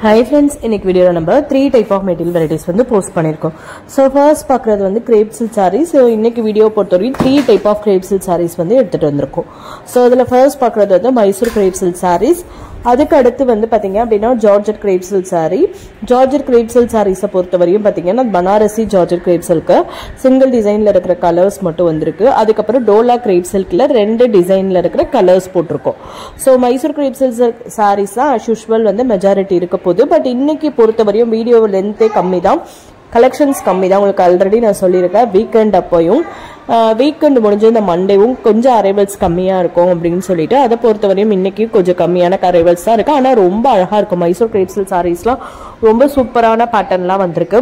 Hi friends, in this video number 3 type of material varieties வந்து post பண்ணிருக்கோம். So first பார்க்கிறது வந்து crepe silk sarees. So இன்னைக்கு video பொறுத்தவரை 3 type of crepe silk sarees வந்து எடுத்துட்டு வந்திருக்கோம். So அதுல first பார்க்கிறது வந்து Mysore crepe silk sarees. அதுக்கு அடுத்து வந்து பாத்தீங்க அப்படினா Georgette crepe silk saree. Georgette crepe silk sarees பொறுத்தவரையும் பாத்தீங்கன்னா Banarasi Georgette crepe silk single designல இருக்கிற கலர்ஸ் மட்டும் வந்திருக்கு. அதுக்கு அப்புறம் Dola crepe silkல ரெண்டு டிசைன்ல இருக்கிற கலர்ஸ் போட்டுருக்கோம். So Mysore crepe silk sarees தான் as usual வந்து majority இருக்க போகுது. பட் இன்னைக்கு பொறுத்தவரையும் வீடியோ லென்த்தே கம்மி தான். கலெக்ஷன்ஸ் கம்மி தான். உங்களுக்கு ஆல்ரெடி நான் சொல்லியிருக்கேன் வீக்கெண்ட் அப்போயும் வீக்கெண்ட் முடிஞ்சு இந்த மண்டேவும் கொஞ்சம் அரைவல்ஸ் கம்மியாக இருக்கும் அப்படின்னு சொல்லிட்டு அதை பொறுத்தவரையும் இன்னைக்கு கொஞ்சம் கம்மியான அரைவல்ஸ் தான் இருக்குது. ஆனால் ரொம்ப அழகாக இருக்கும். மைசூர் கிரேப் சில்க் சாரீஸ்லாம் ரொம்ப சூப்பரான பேட்டர்ன்லாம் வந்திருக்கு.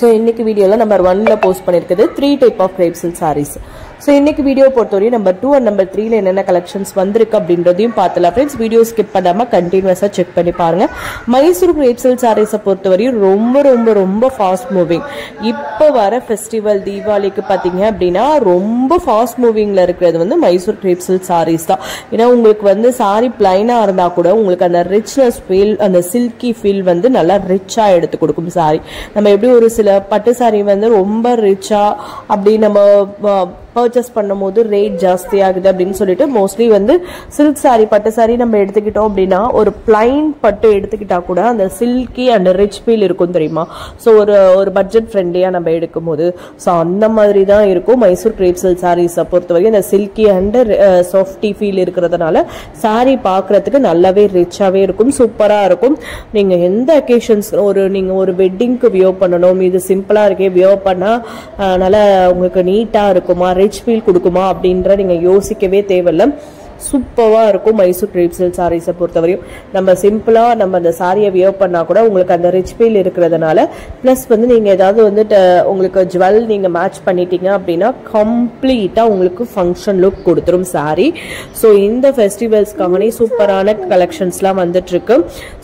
ஸோ இன்னைக்கு வீடியோவில் நம்பர் 1ல போஸ்ட் பண்ணியிருக்குது 3 type of crepe silk sarees. So இன்னைக்கு வீடியோ பொறுத்தவரையும் நம்பர் 2 அண்ட் நம்பர் 3ல என்னென்ன கலெக்ஷன்ஸ் வந்திருக்கு அப்படின்றதையும் பார்த்துலாம் ஃப்ரெண்ட்ஸ். வீடியோ ஸ்கிப் பண்ணாமல் கண்டினியூஸாக செக் பண்ணி பாருங்க. மைசூர் கிரேப் சில்க் சாரீஸை பொறுத்தவரையும் ரொம்ப ரொம்ப ரொம்ப ஃபாஸ்ட் மூவிங். இப்போ வர ஃபெஸ்டிவல் தீபாவளிக்கு பார்த்தீங்க அப்படின்னா ரொம்ப ஃபாஸ்ட் மூவிங்கில் இருக்கிறது வந்து மைசூர் கிரேப் சில்க் சாரீஸ் தான். ஏன்னா உங்களுக்கு வந்து சாரி பிளைனாக இருந்தால் கூட உங்களுக்கு அந்த ரிச்னஸ் ஃபீல், அந்த சில்கி ஃபீல் வந்து நல்லா ரிச்சாக எடுத்து கொடுக்கும் சாரி. நம்ம எப்படி ஒரு சில பட்டு சாரி வந்து ரொம்ப ரிச்சா அப்படி நம்ம பர்ச்சேஸ் பண்ணும்போது ரேட் ஜாஸ்தி ஆகுது அப்படின்னு சொல்லிட்டு மோஸ்ட்லி வந்து சில்க் சாரி பட்டு சாரி நம்ம எடுத்துக்கிட்டோம் அப்படின்னா ஒரு பிளைன் பட்டு எடுத்துக்கிட்டா கூட அந்த சில்கி அண்ட் ரிச் ஃபீல் இருக்கும் தெரியுமா. ஸோ ஒரு பட்ஜெட் ஃப்ரெண்ட்லியாக நம்ம எடுக்கும் போது ஸோ அந்த மாதிரி தான் இருக்கும் மைசூர் கிரேப் சில்க் சாரீஸை பொறுத்தவரைக்கும். அந்த சில்கி அண்ட் சாஃப்டி ஃபீல் இருக்கிறதுனால சாரி பார்க்கறதுக்கு நல்லாவே ரிச்சாகவே இருக்கும், சூப்பராக இருக்கும். நீங்கள் எந்த அக்கேஷன்ஸ் நீங்கள் ஒரு வெட்டிங்க்கு வியோ பண்ணணும், இது சிம்பிளாக இருக்கே வியோ பண்ணால் நல்லா உங்களுக்கு நீட்டாக இருக்குமா, ரிச் ஃபீல் கொடுக்குமா அப்படின்ற நீங்க யோசிக்கவே தேவையில்லை. சூப்பராக இருக்கும் மைசூர் கிரேப் சில்க் சாரீஸை பொறுத்தவரையும். நம்ம சிம்பிளாக நம்ம அந்த சாரியை வியர் பண்ணால் கூட உங்களுக்கு அந்த ரிச் ஃபீல் இருக்கிறதுனால ப்ளஸ் வந்து நீங்கள் ஏதாவது வந்துட்டு உங்களுக்கு ஜுவல் நீங்கள் மேட்ச் பண்ணிட்டீங்க அப்படின்னா கம்ப்ளீட்டாக உங்களுக்கு ஃபங்க்ஷன் லுக் கொடுத்துரும் சாரி. ஸோ இந்த ஃபெஸ்டிவல்ஸ்க்காகவே சூப்பரான கலெக்ஷன்ஸ்லாம் வந்துட்டு இருக்கு.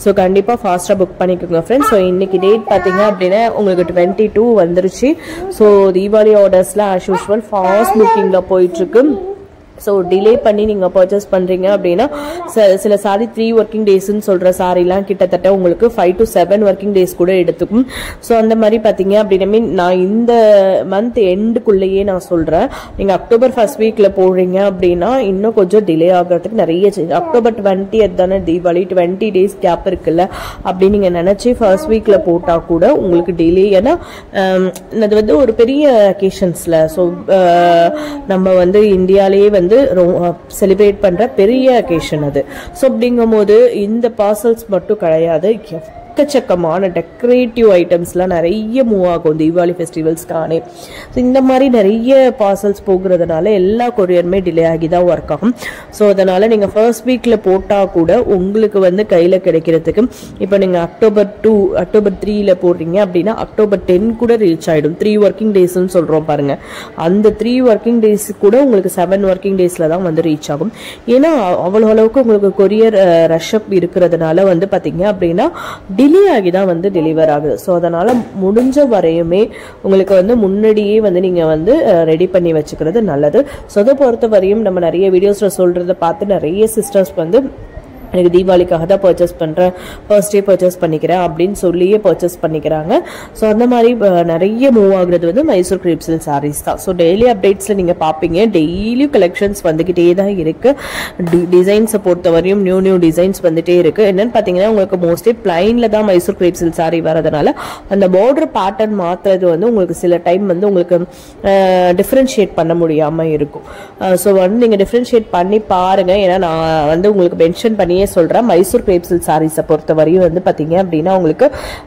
ஸோ கண்டிப்பாக ஃபாஸ்ட்டாக புக் பண்ணிக்கோங்க ஃப்ரெண்ட்ஸ். ஸோ இன்னைக்கு டேட் பார்த்தீங்க அப்படின்னா உங்களுக்கு 22 வந்துருச்சு. ஸோ தீபாவளி ஆர்டர்ஸ்லாம் ஆஸ் யூஷுவல் ஃபாஸ்ட் புக்கிங்கில் போயிட்டுருக்கு. ஸோ டிலே பண்ணி நீங்கள் பர்ச்சேஸ் பண்ணுறீங்க அப்படின்னா சில சாரி 3 ஒர்க்கிங் டேஸ்ன்னு சொல்கிற சாரிலாம் கிட்டத்தட்ட உங்களுக்கு 5 to 7 ஒர்க்கிங் டேஸ் கூட எடுத்துக்கும். ஸோ அந்த மாதிரி பார்த்தீங்க அப்படின்னா நான் இந்த மந்த் எண்டுக்குள்ளேயே நான் சொல்கிறேன். நீங்கள் அக்டோபர் ஃபர்ஸ்ட் வீக்கில் போடுறீங்க அப்படின்னா இன்னும் கொஞ்சம் டிலே ஆகிறதுக்கு நிறைய அக்டோபர் 20th தானே தீபாவளி, 20 டேஸ் கேப் இருக்குல்ல அப்படின்னு நீங்கள் நினச்சி ஃபர்ஸ்ட் வீக்கில் போட்டால் கூட உங்களுக்கு டிலே. ஏன்னா அது வந்து ஒரு பெரிய அக்கேஷன்ஸில் ஸோ நம்ம வந்து இந்தியாவிலேயே வந்து செலிப்ரேட் பண்ற பெரிய அக்கேஷன் அது. ஸோ அப்படிங்கும்போது இந்த பார்சல்ஸ் மட்டும் கிடையாது, எக்கச்சக்கமான டெக்கரேட்டிவ் ஐட்டம்ஸ்லாம் நிறைய மூவ் ஆகும் தீபாவளி ஃபெஸ்டிவல்ஸ்க்கானே. ஸோ இந்த மாதிரி நிறைய பார்சல்ஸ் போகிறதுனால எல்லா கொரியருமே டிலே ஆகி தான் ஒர்க் ஆகும். ஸோ அதனால் நீங்கள் ஃபர்ஸ்ட் வீக்கில் போட்டால் கூட உங்களுக்கு வந்து கையில் கிடைக்கிறதுக்கு இப்போ நீங்கள் அக்டோபர் 3ல போடுறீங்க அப்படின்னா அக்டோபர் 10 கூட ரீச் ஆகிடும். 3 ஒர்க்கிங் டேஸ்ன்னு சொல்கிறோம் பாருங்கள். அந்த 3 ஒர்க்கிங் டேஸ் கூட உங்களுக்கு 7 ஒர்க்கிங் டேஸில் தான் வந்து ரீச் ஆகும். ஏன்னா அவ்வளோ அளவுக்கு உங்களுக்கு கொரியர் ரஷ்அப் இருக்கிறதுனால வந்து பார்த்தீங்க அப்படின்னா டிலே ஆகி தான் வந்து டெலிவர் ஆகுது. ஸோ அதனால முடிஞ்ச வரையுமே உங்களுக்கு வந்து முன்னாடியே வந்து நீங்க வந்து ரெடி பண்ணி வச்சுக்கிறது நல்லது. ஸோ அதை பொறுத்த வரையும் நம்ம நிறைய வீடியோஸ்ல சொல்றதை பார்த்து நிறைய சிஸ்டர்ஸ் வந்து எனக்கு தீபாவளிக்காக தான் பர்ச்சேஸ் பண்ணுறேன், ஃபர்ஸ்ட் டே பர்ச்சேஸ் பண்ணிக்கிறேன் அப்படின்னு சொல்லியே பர்ச்சேஸ் பண்ணிக்கிறாங்க. ஸோ அந்த மாதிரி நிறைய மூவ் ஆகுறது வந்து மைசூர் கிரேப் சில்க் சாரீஸ் தான். ஸோ டெய்லி அப்டேட்ஸில் நீங்கள் பார்ப்பீங்க, டெய்லியும் கலெக்ஷன்ஸ் வந்துக்கிட்டே தான் இருக்குது. டிசைன்ஸை பொறுத்த வரையும் நியூ டிசைன்ஸ் வந்துகிட்டே இருக்குது. என்னென்னு பார்த்தீங்கன்னா உங்களுக்கு மோஸ்ட்லி பிளைனில் தான் மைசூர் கிரேப் சில்க் சாரீ வரதுனால அந்த பார்டர் பேட்டர்ன் மாற்றுறது வந்து உங்களுக்கு சில டைம் வந்து உங்களுக்கு டிஃப்ரென்ஷியேட் பண்ண முடியாமல் இருக்கும். ஸோ வந்து நீங்கள் டிஃப்ரென்ஷியேட் பண்ணி பாருங்கள். ஏன்னா நான் வந்து உங்களுக்கு மென்ஷன் பண்ணி சொல்றேன் மைசூர் கிரேப் சில்க் சாரீஸை பொறுத்த வரையும் வந்து பாத்தீங்க அப்படின்னா உங்களுக்கு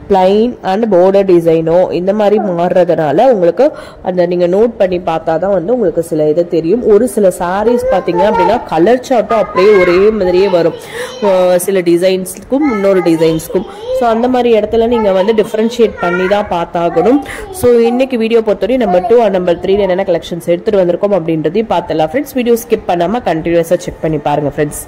பிளைன் அண்ட் பார்டர் டிசைனோ இந்த மாதிரி மாறுறதுனால உங்களுக்கு அந்த நீங்க நோட் பண்ணி பார்த்தாதான் வந்து உங்களுக்கு சில இது தெரியும். ஒரு சில சாரீஸ் பாத்தீங்க அப்படின்னா கலர் சார்ட்டும் அப்படியே ஒரே மாதிரியே வரும் சில டிசைன்ஸ்க்கும் இன்னொரு டிசைன்ஸ்க்கும். ஸோ அந்த மாதிரி இடத்துல நீங்க வந்து டிஃபரன்ஷியேட் பண்ணி தான் பார்த்தாகணும். ஸோ இன்னைக்கு வீடியோ பொறுத்தவரை நம்பர் 2 அண்ட் நம்பர் 3 என்னென்ன கலெக்ஷன்ஸ் எடுத்துட்டு வந்திருக்கோம் அப்படின்றதையும் பார்த்தலாம் ஃப்ரெண்ட்ஸ். வீடியோ ஸ்கிப் பண்ணாம கண்டினியூஸா செக் பண்ணி பாருங்க ஃப்ரெண்ட்ஸ்.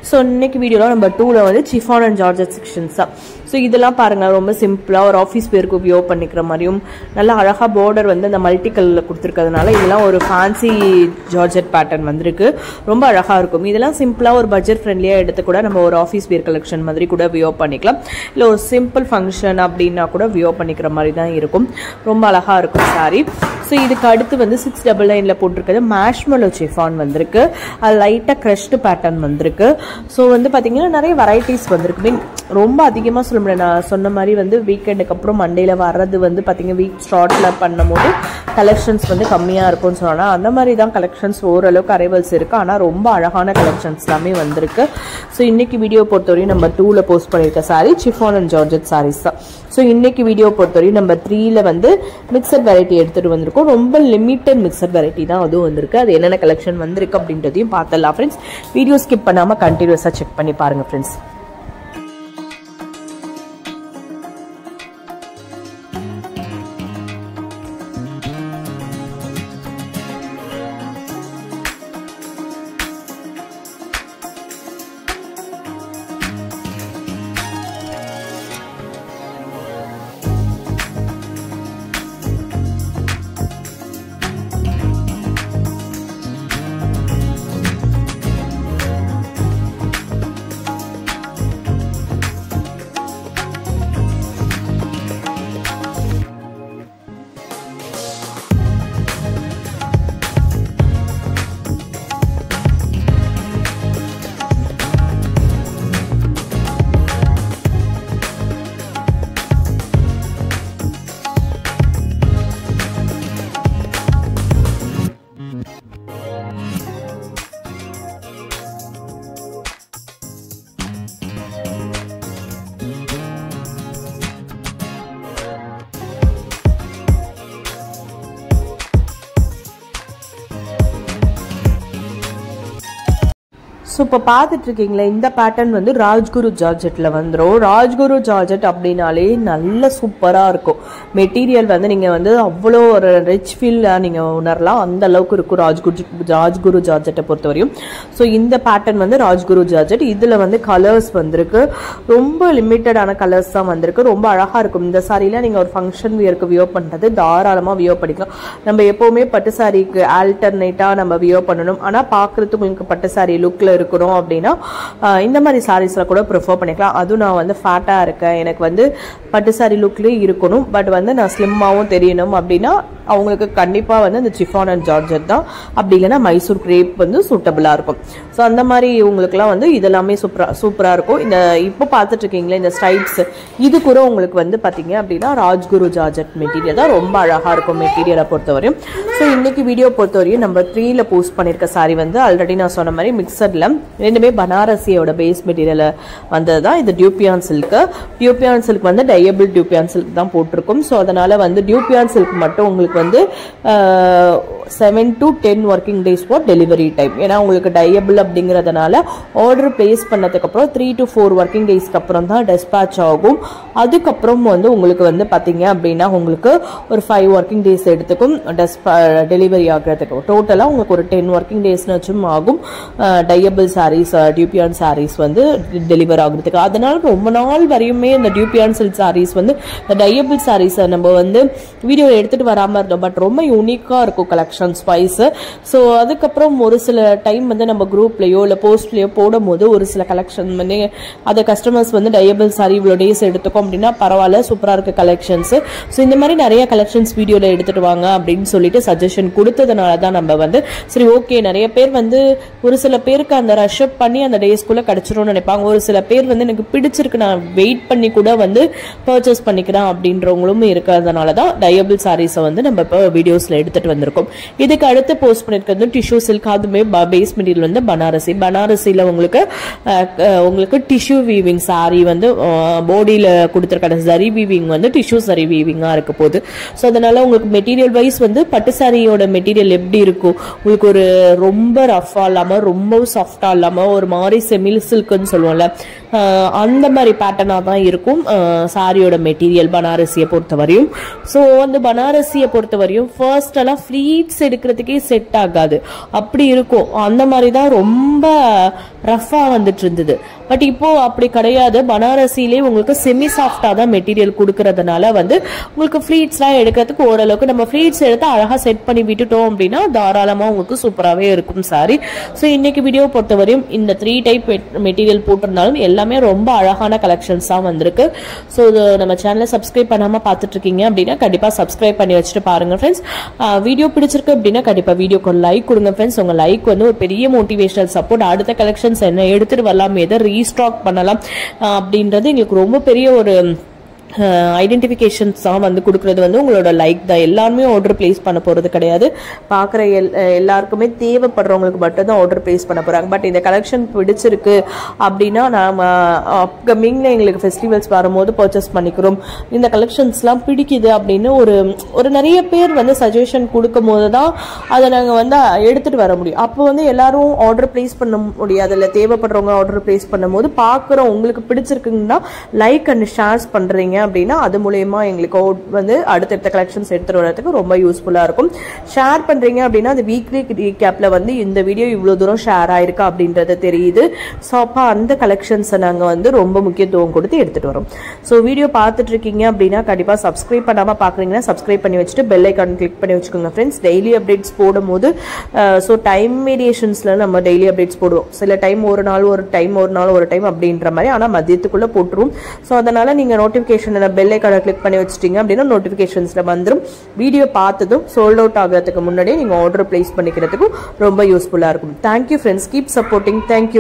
ஸோ இன்னைக்கு வீடியோவில் நம்பர் 2ல வந்து சிஃபான் அண்ட் ஜார்ஜெட் செக்ஷன்ஸ் தான். ஸோ இதெல்லாம் பாருங்கள், ரொம்ப சிம்பிளாக ஒரு ஆஃபீஸ் பேருக்கு உபயோக பண்ணிக்கிற மாதிரியும் நல்லா அழகாக பார்டர் வந்து அந்த மல்டி கலரில் கொடுத்துருக்கிறதுனால இதெல்லாம் ஒரு ஃபேன்சி ஜார்ஜெட் பேட்டர்ன் வந்திருக்கு. ரொம்ப அழகாக இருக்கும். இதெல்லாம் சிம்பிளாக ஒரு பட்ஜெட் ஃப்ரெண்ட்லியாக எடுத்து கூட நம்ம ஒரு ஆஃபீஸ் வேர் கலெக்ஷன் மாதிரி கூட உபயோக பண்ணிக்கலாம். இல்லை ஒரு சிம்பிள் ஃபங்க்ஷன் அப்படின்னா கூட உபயோக பண்ணிக்கிற மாதிரி தான் இருக்கும். ரொம்ப அழகாக இருக்கும் சாரி. ஸோ இதுக்கு அடுத்து வந்து 699ல் போட்டிருக்கிறது மேஷ்மெலோ சிஃபான் வந்திருக்கு. அது லைட்டாக க்ரஷ்டு பேட்டர்ன் வந்திருக்கு. ஸோ வந்து பார்த்தீங்கன்னா நிறைய வெரைட்டிஸ் வந்திருக்கு. மீன் ரொம்ப அதிகமாக சொல்ல முடியாது. நான் சொன்ன மாதிரி வந்து வீக்கெண்டுக்கு அப்புறம் மண்டேல வர்றது வந்து பார்த்தீங்கன்னா வீக் ஸ்டார்ட்டில் பண்ணும்போது கலெக்ஷன்ஸ் வந்து கம்மியாக இருக்கும்னு சொன்னால் அந்த மாதிரி தான் கலெக்ஷன்ஸ் ஓரளவுக்கு அரைவல்ஸ் இருக்குது. ஆனால் ரொம்ப அழகான கலெக்ஷன்ஸ் எல்லாமே வந்திருக்கு. ஸோ இன்னைக்கு வீடியோ பொறுத்தவரையும் நம்பர் 2ல போஸ்ட் பண்ணியிருக்க sari chiffon and georgette saris தான். ஸோ இன்னைக்கு வீடியோ பொறுத்தவரையும் நம்பர் 3ல வந்து மிக்சர் வெரைட்டி எடுத்துகிட்டு வந்திருக்கோம். ரொம்ப லிமிட்டட் மிக்சர் வெரைட்டி தான் அதுவும் வந்திருக்கு. அது என்னென்ன கலெக்ஷன் வந்திருக்கு அப்படின்றதையும் பார்த்துடலாம் ஃப்ரெண்ட்ஸ். வீடியோ ஸ்கிப் பண்ணாமல் கண்டினியூஸாக செக் பண்ணி பாருங்கள் ஃப்ரெண்ட்ஸ். ஸோ இப்போ பார்த்துட்டு இருக்கீங்களா, இந்த பேட்டர்ன் வந்து ராஜ்குரு ஜார்ஜெட்டில் வந்துடும். ராஜ்குரு ஜார்ஜெட் அப்படின்னாலே நல்ல சூப்பராக இருக்கும். மெட்டீரியல் வந்து நீங்கள் வந்து அவ்வளோ ஒரு ரிச் ஃபீலாக நீங்கள் உணரலாம். அந்த அளவுக்கு இருக்கும் ராஜ்குரு ஜார்ஜெட்டை பொறுத்தவரையும். ஸோ இந்த பேட்டர்ன் வந்து ராஜ்குரு ஜார்ஜெட். இதில் வந்து கலர்ஸ் வந்திருக்கு. ரொம்ப லிமிட்டடான கலர்ஸ் தான் வந்திருக்கு. ரொம்ப அழகாக இருக்கும். இந்த சாரியில் நீங்கள் ஒரு ஃபங்க்ஷன் வியருக்கு வியோ பண்ணுறது தாராளமாக வியோ பண்ணிக்கலாம். நம்ம எப்போவுமே பட்டு சாரிக்கு ஆல்டர்னேட்டாக நம்ம வியோ பண்ணணும். ஆனால் பார்க்குறதுக்கு உங்களுக்கு பட்டு சாரி லுக்கில் இருக்கணும் அப்படின்னா இந்த மாதிரி சாரீஸ்ல கூட ப்ரிஃபர் பண்ணிக்கலாம். அதுவும் நான் வந்து ஃபேட்டாக இருக்கேன், எனக்கு வந்து பட்டு சாரி லுக்லேயே இருக்கணும், பட் வந்து நான் ஸ்லிம்மாகவும் தெரியணும் அப்படின்னா அவங்களுக்கு கண்டிப்பாக வந்து இந்த சிஃபான் அண்ட் ஜார்ஜெட் தான். அப்படி இல்லைன்னா மைசூர் கிரேப் வந்து சூட்டபிளாக இருக்கும். ஸோ அந்த மாதிரி உங்களுக்குலாம் வந்து இதெல்லாமே சூப்பராக இருக்கும். இந்த இப்போ பார்த்துட்டு இருக்கீங்களா இந்த ஸ்டைப்ஸ், இது கூட உங்களுக்கு வந்து பார்த்தீங்க அப்படின்னா ராஜ்குரு ஜார்ஜெட் மெட்டீரியல் தான். ரொம்ப அழகாக இருக்கும் மெட்டீரியலை பொறுத்தவரையும். ஸோ இன்னைக்கு வீடியோ பொறுத்தவரையும் நம்பர் 3ல போஸ்ட் பண்ணியிருக்க சாரி வந்து ஆல்ரெடி நான் சொன்ன மாதிரி மிக்சரில் ரெண்டுமே பனாரசியோட பேஸ் மெட்டீரியல் வந்தது தான். இது டியூபியான் சில்க்கு. டியூபியான் சில்க் வந்து டையபிள் டியூபியான் சில்க் தான் போட்டிருக்கும். ஸோ அதனால வந்து டியூபியான் சில்க் மட்டும் உங்களுக்கு வந்து 7 to 10 working days for delivery time. ஏன்னா உங்களுக்கு டையபிள் அப்படிங்கிறதுனால ஆர்டர் பிளேஸ் பண்ணதுக்கப்புறம் 3 to 4 ஒர்க்கிங் டேஸ்க்கு அப்புறம் தான் டிஸ்பேச் ஆகும். அதுக்கப்புறம் வந்து உங்களுக்கு வந்து பார்த்தீங்க அப்படின்னா உங்களுக்கு ஒரு 5 ஒர்க்கிங் டேஸ் எடுத்துக்கும் டெலிவரி ஆகிறதுக்கு. டோட்டலாக உங்களுக்கு ஒரு 10 ஒர்க்கிங் டேஸ்னாச்சும் ஆகும் டையபிள் சாரீஸ், டியூபியான் சாரீஸ் வந்து டெலிவர் ஆகுறதுக்கு. அதனால ரொம்ப நாள் வரையுமே இந்த டியூபியான் சில்க் சாரீஸ் வந்து இந்த டையபிள் சாரீஸை நம்ம வந்து வீடியோ எடுத்துகிட்டு வராமல் இருந்தோம். பட் ரொம்ப யூனிக்காக இருக்கும் கலெக்ஷன். Collections wise. ஸோ அதுக்கப்புறம் ஒரு சில டைம் வந்து நம்ம குரூப்லயோ இல்லை போஸ்ட்லயோ போடும் போது ஒரு சில கலெக்ஷன் வந்து அதை கஸ்டமர்ஸ் வந்து டயபிள் சாரி இவ்வளோ டேஸ் எடுத்துக்கோம் அப்படின்னா பரவாயில்ல, சூப்பராக இருக்க கலெக்ஷன்ஸ். ஸோ இந்த மாதிரி நிறைய கலெக்ஷன்ஸ் வீடியோவில் எடுத்துட்டு வாங்க அப்படின்னு சொல்லிட்டு சஜஷன் கொடுத்ததுனால தான் நம்ம வந்து சரி ஓகே. நிறைய பேர் வந்து ஒரு சில பேருக்கு அந்த ரஷ் அப் பண்ணி அந்த டேஸ்க்குள்ள கிடைச்சிரும்னு நினைப்பாங்க. ஒரு சில பேர் வந்து எனக்கு பிடிச்சிருக்கு, நான் வெயிட் பண்ணி கூட வந்து பர்ச்சேஸ் பண்ணிக்கிறேன் அப்படின்றவங்களும் இருக்கிறதுனால தான் டயபிள் சாரீஸை வந்து நம்ம இப்போ வீடியோஸ்ல எடுத்துட்டு வந்திருக்கோம். இதுக்கு அடுத்து போஸ்ட் பண்ணிருக்கிறது டிஷ்யூ சில்க். அதுமே பேஸ் மெட்டீரியல் வந்து பனாரசியில உங்களுக்கு டிஷ்யூ வீவிங் சாரி வந்து பாடியில கொடுத்துருக்க சரி வீவிங் வந்து டிஷ்யூ சரி வீவிங்கா இருக்க போகுது. ஸோ அதனால உங்களுக்கு மெட்டீரியல் வைஸ் வந்து பட்டு சாரியோட மெட்டீரியல் எப்படி இருக்கும், உங்களுக்கு ஒரு ரொம்ப ரஃபா இல்லாம ரொம்ப சாஃப்டா இல்லாம ஒரு மாதிரி செமில் சில்க்னு சொல்லுவோம்ல அந்த மாதிரி பேட்டர்னா தான் இருக்கும் சாரியோட மெட்டீரியல் பனாரசியை பொறுத்தவரையும். ஸோ அந்த பனாரசியை பொறுத்தவரையும் ஃபர்ஸ்ட் எல்லாம் ஃப்ளீட்ஸ் எடுக்கிறதுக்கே செட் ஆகாது, அப்படி இருக்கும். அந்த மாதிரி தான் ரொம்ப ரஃபா வந்துட்டு இருந்தது. பட் இப்போ அப்படி கிடையாது. பனாரசிலே உங்களுக்கு செமி சாஃப்டா தான் மெட்டீரியல் கொடுக்கறதுனால வந்து உங்களுக்கு ஃப்ளீட்ஸ்லாம் எடுக்கிறதுக்கு ஓரளவுக்கு நம்ம ஃப்ளீட்ஸ் எடுத்து அழகா செட் பண்ணி விட்டுட்டோம் அப்படின்னா தாராளமா உங்களுக்கு சூப்பராகவே இருக்கும் சாரி. ஸோ இன்னைக்கு வீடியோ பொறுத்தவரையும் இந்த 3 டைப் மெட்டீரியல் போட்டிருந்தாலும் எல்லாமே ரொம்ப அழகான கலெக்ஷன்ஸ் தான் வந்திருக்கு. ஸோ நம்ம சேனலை சப்ஸ்கிரைப் பண்ணாம பார்த்துட்டு இருக்கீங்க அப்படின்னா கண்டிப்பா சப்ஸ்கிரைப் பண்ணி வச்சுட்டு பாருங்க ஃப்ரெண்ட்ஸ். வீடியோ பிடிச்சிருக்கு அப்படின்னா கண்டிப்பா வீடியோக்கு ஒரு லைக் கொடுங்க ஃப்ரெண்ட்ஸ். உங்க லைக் வந்து ஒரு பெரிய மோட்டிவேஷனல் சப்போர்ட். அடுத்த கலெக்ஷன்ஸ் என்ன எடுத்துட்டு வரலாம், எதை ரீஸ்டாக் பண்ணலாம் அப்படின்றது எங்களுக்கு ரொம்ப பெரிய ஒரு ஐடென்டிஃபிகேஷன்ஸ் தான் வந்து கொடுக்கறது வந்து உங்களோட லைக் தான். எல்லாருமே ஆர்டர் பிளேஸ் பண்ண போறது கிடையாது. பார்க்குற எல்லாருக்குமே தேவைப்படுறவங்களுக்கு மட்டும் தான் ஆர்டர் பிளேஸ் பண்ண போறாங்க. பட் இந்த கலெக்ஷன் பிடிச்சிருக்கு அப்படின்னா நாம அப்கமிங்ல எங்களுக்கு ஃபெஸ்டிவல்ஸ் வரும்போது பர்ச்சேஸ் பண்ணிக்கிறோம், இந்த கலெக்ஷன்ஸ்லாம் பிடிக்குது அப்படின்னு ஒரு நிறைய பேர் வந்து சஜஷன் கொடுக்கும் போது தான் அதை நாங்கள் வந்து எடுத்துட்டு வர முடியும். அப்போ வந்து எல்லாரும் ஆர்டர் பிளேஸ் பண்ண முடியாது. இல்லை தேவைப்படுறவங்க ஆர்டர் பிளேஸ் பண்ணும் போது பார்க்குறோம் உங்களுக்கு பிடிச்சிருக்குங்கன்னா லைக் அண்ட் ஷேர்ஸ் பண்றீங்க அப்படின்னா அது மூலமா எங்களுக்கு வந்து அடுத்தடுத்த கலெக்ஷன்ஸ் எடுத்துட்டு வரதுக்கு ரொம்ப யூஸ்ஃபுல்லா இருக்கும். ஷேர் பண்றீங்க அப்படின்னா அந்த வீக்லி ரீகேப்ல வந்து இந்த வீடியோ இவ்வளவு தூரம் ஷேர் ஆயிருக்கா அப்படின்றது தெரியுது. ஸோ அப்போ அந்த கலெக்ஷன்ஸை நாங்க வந்து ரொம்ப முக்கியத்துவம் கொடுத்து எடுத்துட்டு வரோம். ஸோ வீடியோ பார்த்துட்டு இருக்கீங்க அப்படின்னா கண்டிப்பா சப்ஸ்கிரைப் பண்ணாம பாக்குறீங்கன்னா சப்ஸ்கிரைப் பண்ணி வச்சுட்டு பெல் ஐக்கான் கிளிக் பண்ணி வச்சுக்கோங்க ஃப்ரெண்ட்ஸ். டெய்லி அப்டேட்ஸ் போடும்போது ஸோ டைம் வேரியேஷன்ஸ்ல நம்ம டெய்லி அப்டேட்ஸ் போடுவோம். சில டைம் ஒரு நாள் ஒரு டைம் அப்படின்ற மாதிரி, ஆனா மதியத்துக்குள்ள போட்டுரும். ஸோ அதனால நீங்க நோட்டிபிகேஷன் பெல் ஐகானை கிளிக் பண்ணி வச்சிட்டீங்க அப்படின்னா நோட்டிபிகேஷன்ஸ்ல வந்துடும். வீடியோ பார்த்ததும் சோல்ட் அவுட் ஆகிறதுக்கு முன்னாடியே நீங்க ஆர்டர் பிளேஸ் பண்ணிக்கிறதுக்கும் ரொம்ப யூஸ்ஃபுல்லா இருக்கும். Thank you friends, keep supporting. Thank you.